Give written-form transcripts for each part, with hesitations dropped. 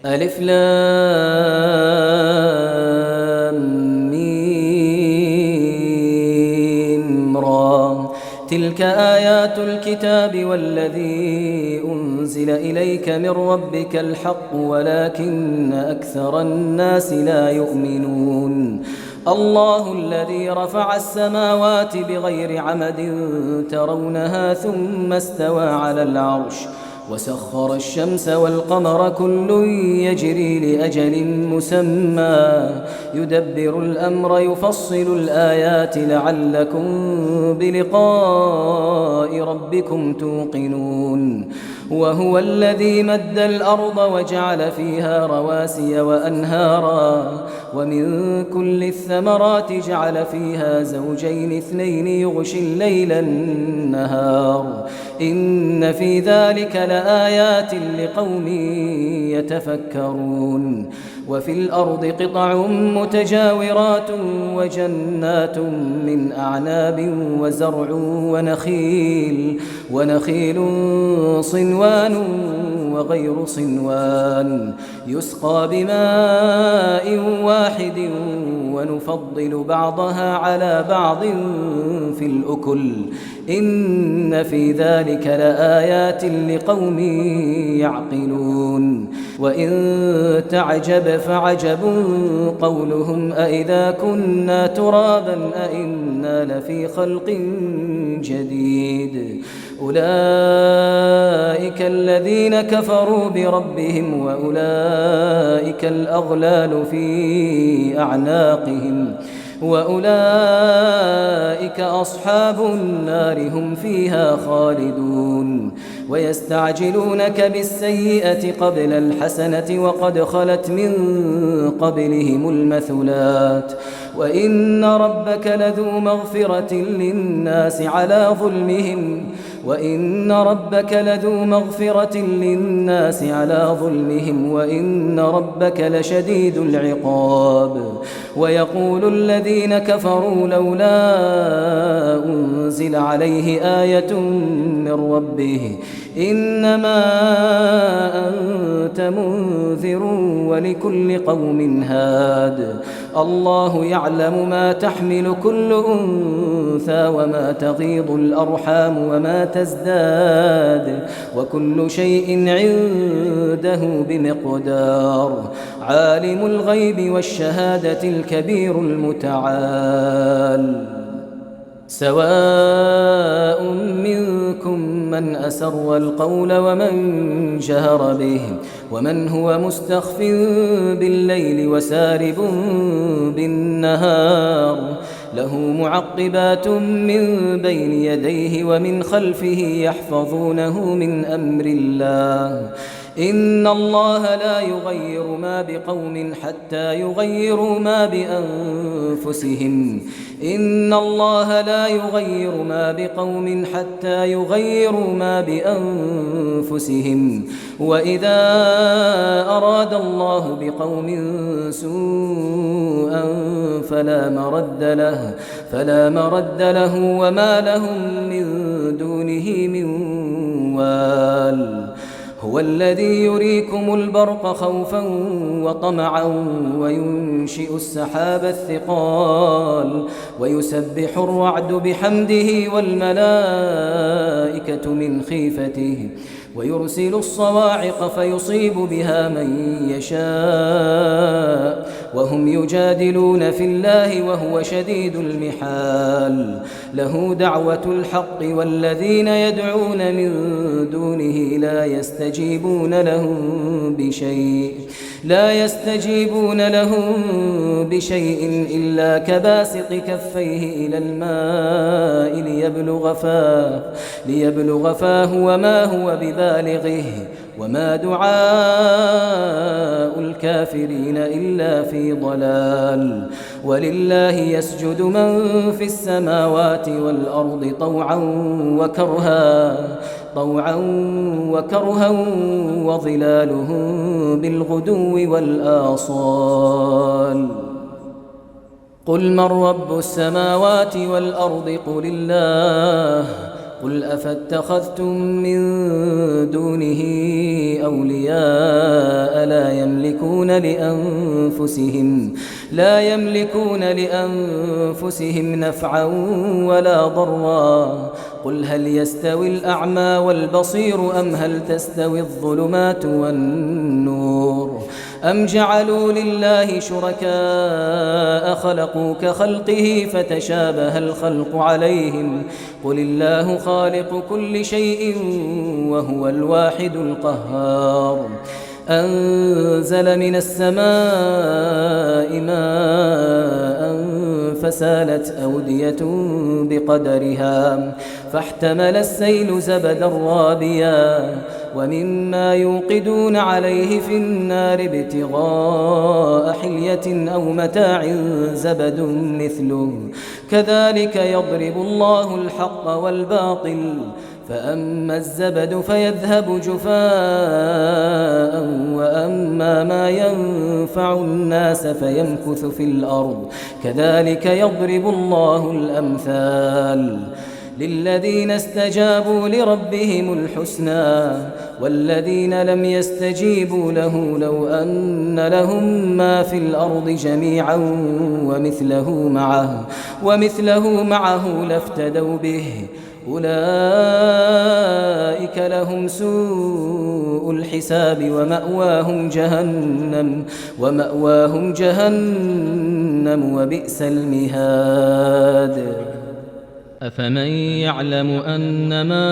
ألف لام ميم را. تلك آيات الكتاب والذي أنزل إليك من ربك الحق ولكن أكثر الناس لا يؤمنون. الله الذي رفع السماوات بغير عمد ترونها ثم استوى على العرش وسخر الشمس والقمر كل يجري لأجل مسمى يدبر الأمر يفصل الآيات لعلكم بلقاء ربكم توقنون. وهو الذي مد الأرض وجعل فيها رواسي وأنهارا ومن كل الثمرات جعل فيها زوجين اثنين يغشي الليل النهار إن في ذلك لآيات لقوم يتفكرون. وفي الأرض قطع متجاورات وجنات من أعناب وزرع ونخيل صنوان وغير صنوان يسقى بماء واحد ونفضل بعضها على بعض في الأكل إن في ذلك لآيات لقوم يعقلون. وإن تعجب فعجب قولهم أإذا كنا ترابا أإنا لفي خلق جديد أولئك الذين كفروا بربهم وأولئك الأغلال في أعناقهم وأولئك أصحاب النار هم فيها خالدون. ويستعجلونك بالسيئة قبل الحسنة وقد خلت من قبلهم المثلات وإن ربك لذو مغفرة للناس على ظلمهم وإن ربك لشديد العقاب. ويقول الذين كفروا لولا أنزل عليه آية من ربه إنما أنت منذر ولكل قوم هاد الله يعلم ما تحمل كل أنثى وما تغيض الأرحام وما تزداد وكل شيء عنده بمقدار. عالم الغيب والشهادة الكبير المتعال. سواء منكم من أسر القول ومن جهر به ومن هو مستخف بالليل وسارب بالنهار له معقبات من بين يديه ومن خلفه يحفظونه من أمر الله إن الله لا يغير ما بقوم حتى يغيروا ما بأنفسهم وإذا أراد الله بقوم سوءا فلا مرد له وما لهم من دونه من وال. هو الذي يريكم البرق خوفا وطمعا وينشئ السحاب الثقال ويسبح الرعد بحمده والملائكة من خيفته ويرسل الصواعق فيصيب بها من يشاء وهم يجادلون في الله وهو شديد المحال. له دعوة الحق والذين يدعون من دونه لا يستجيبون لهم بشيء إلا كباسط كفيه إلى الماء ليبلغ فاه وما هو ببالغه وما دعاء الكافرين إلا في ضلال. ولله يسجد من في السماوات والأرض طوعا وكرها وظلالهم بالغدو والآصال. قل من رب السماوات والأرض قل أفاتخذتم من دونه أولياء لا يملكون لأنفسهم نفعا ولا ضرا قل هل يستوي الأعمى والبصير أم هل تستوي الظلمات والنور أم جعلوا لله شركاء خلقوا كخلقه فتشابه الخلق عليهم قل الله خالق كل شيء وهو الواحد القهار أنزل من السماء ماء فسالت أودية بقدرها فاحتمل السيل زبدا رابيا ومما يوقدون عليه في النار ابتغاء حلية أو متاع زبد مثله كذلك يضرب الله الحق والباطل فأما الزبد فيذهب جفاء وأما ما ينفع الناس فيمكث في الأرض كذلك يضرب الله الأمثال للذين استجابوا لربهم الحسنى والذين لم يستجيبوا له لو أن لهم ما في الأرض جميعا ومثله معه لافتدوا به أولئك لهم سوء الحساب ومأواهم جهنم وبئس المهاد أفمن يعلم أنما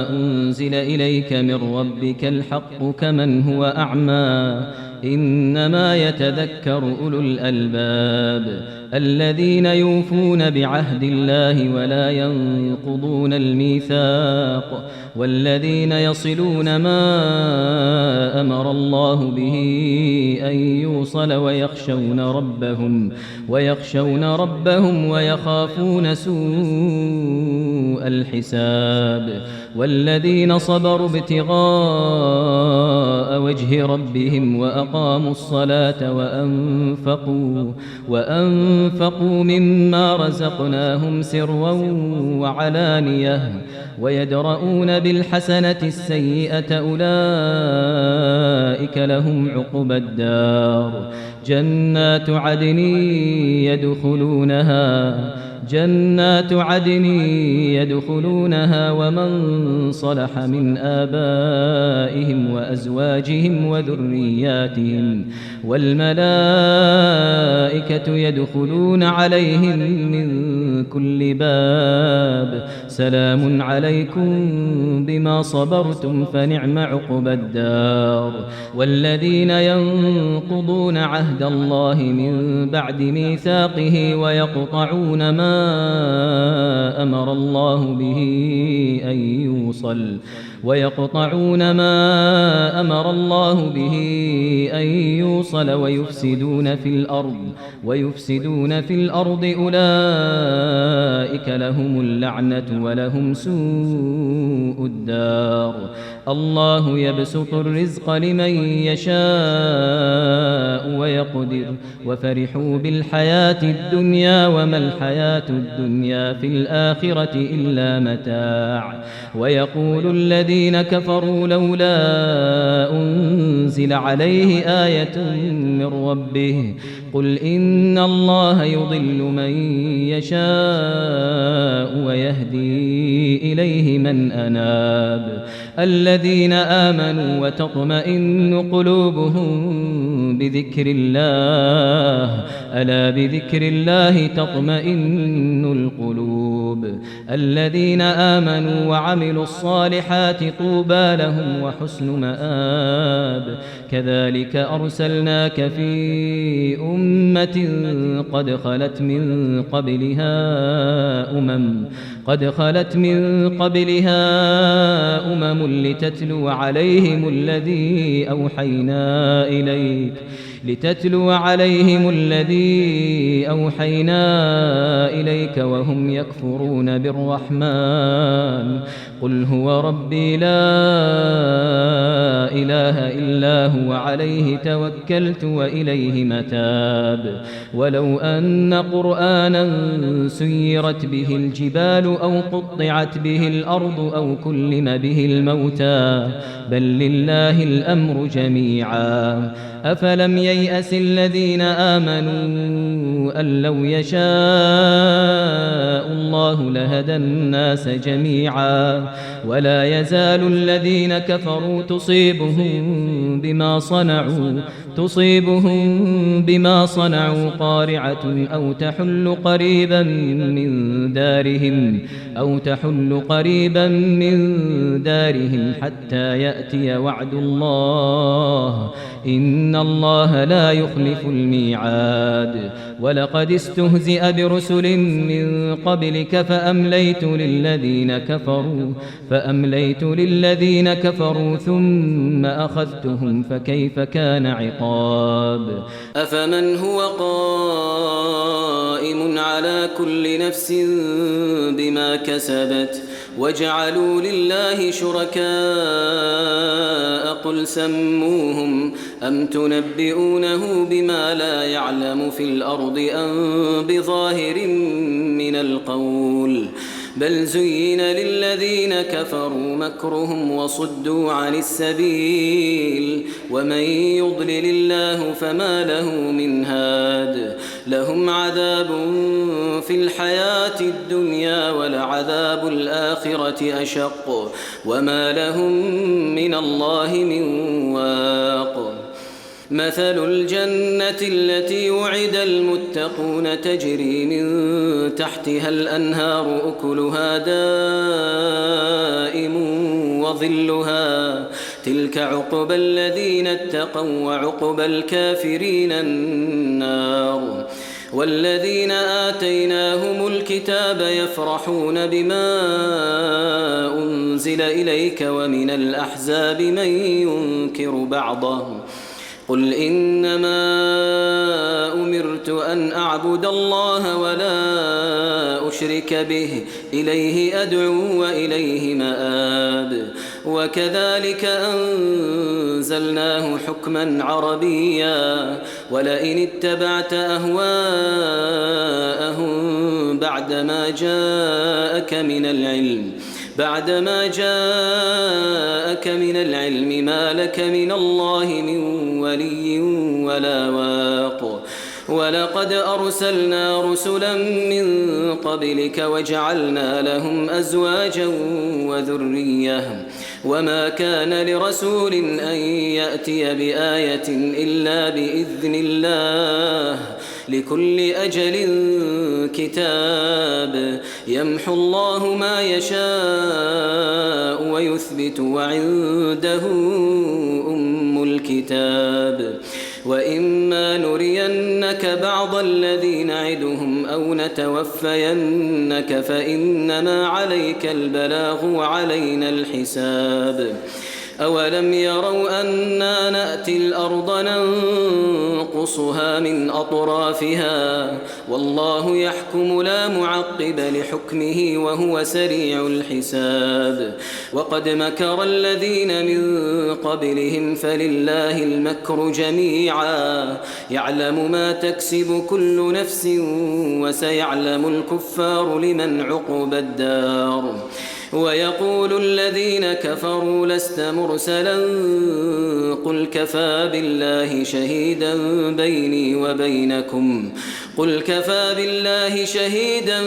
أنزل إليك من ربك الحق كمن هو أعمى إنما يتذكر أولو الألباب الذين يوفون بعهد الله ولا ينقضون الميثاق والذين يصلون ما أمر الله به أن يوصل ويخشون ربهم ويخافون سوء الحساب والذين صبروا ابتغاء وجه ربهم وأقاموا الصلاة وأنفقوا مما رزقناهم سرا وعلانية ويدرؤون بالحسنة السيئة أولئك لهم عقبى الدار جنات عدن يدخلونها ومن صلح من آبائهم وأزواجهم وذرياتهم والملائكة يدخلون عليهم من كل باب سلام عليكم بما صبرتم فنعم عقبى الدار والذين ينقضون عهد الله من بعد ميثاقه ويقطعون ما أمر الله به أن يوصل ويفسدون في الأرض أولئك لهم اللعنة ولهم سوء الدار الله يبسط الرزق لمن يشاء ويقدر وفرحوا بالحياة الدنيا وما الحياة الدنيا في الآخرة إلا متاع ويقول الذين كفروا لولا أنزل عليه آية من ربه قل إن الله يضل من يشاء ويهدي إليه من أناب الذين آمنوا وتطمئن قلوبهم بذكر الله ألا بذكر الله تطمئن القلوب الذين آمنوا وعملوا الصالحات طوبى لهم وحسن مآب كذلك أرسلناك في أمة قد خلت من قبلها أمم لتتلو عليهم الذي أوحينا إليك وهم يكفرون بالرحمن قل هو ربي لا إله إلا هو عليه توكلت وإليه متاب ولو أن قرآنا سيرت به الجبال أو قطعت به الأرض أو كلم به الموتى بل لله الأمر جميعا أفلم ييأس الذين آمنوا أن لو يشاء الله لهدى الناس جميعا ولا يزال الذين كفروا تصيبهم بما صنعوا قارعة أو تحل قريبا من دارهم حتى يأتي وعد الله إن الله لا يخلف الميعاد ولقد استهزئ برسل من قبلك فأمليت للذين كفروا ثم أخذتهم فكيف كان عقاب أفمن هو قائم على كل نفس بما كسبت وجعلوا لله شركاء قل سموهم أم تنبئونه بما لا يعلم في الأرض أم بظاهر من القول بل زين للذين كفروا مكرهم وصدوا عن السبيل ومن يضلل الله فما له من هاد لهم عذاب في الحياة الدنيا ولعذاب الآخرة أشق وما لهم من الله من واق مثل الجنة التي وعد المتقون تجري من تحتها الأنهار أكلها دائم وظلها تلك عقبى الذين اتقوا وعقبى الكافرين النار والذين آتيناهم الكتاب يفرحون بما أنزل إليك ومن الأحزاب من ينكر بعضه قل إنما أمرت أن أعبد الله ولا أشرك به إليه أدعو وإليه مآب وكذلك أنزلناه حكما عربيا ولئن اتبعت أهواءهم بعدما جاءك من العلم ما لك من الله من ولي ولا واق ولقد أرسلنا رسلا من قبلك وجعلنا لهم أزواجا وذرية وما كان لرسول أن يأتي بآية إلا بإذن الله لكل أجل كتاب يمحو الله ما يشاء ويثبت وعنده أم الكتاب وإما نرينك بعض الذي نعدهم أو نتوفينك فإنما عليك البلاغ وعلينا الحساب أولم يروا أنا نأتي الأرض ننقصها من أطرافها والله يحكم لا معقب لحكمه وهو سريع الحساب وقد مكر الذين من قبلهم فلله المكر جميعا يعلم ما تكسب كل نفس وسيعلم الكفار لمن عقبى الدار ويقول الذين كفروا لست مرسلا قل كفى بالله شهيدا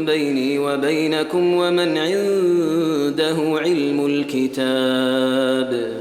بيني وبينكم ومن عنده علم الكتاب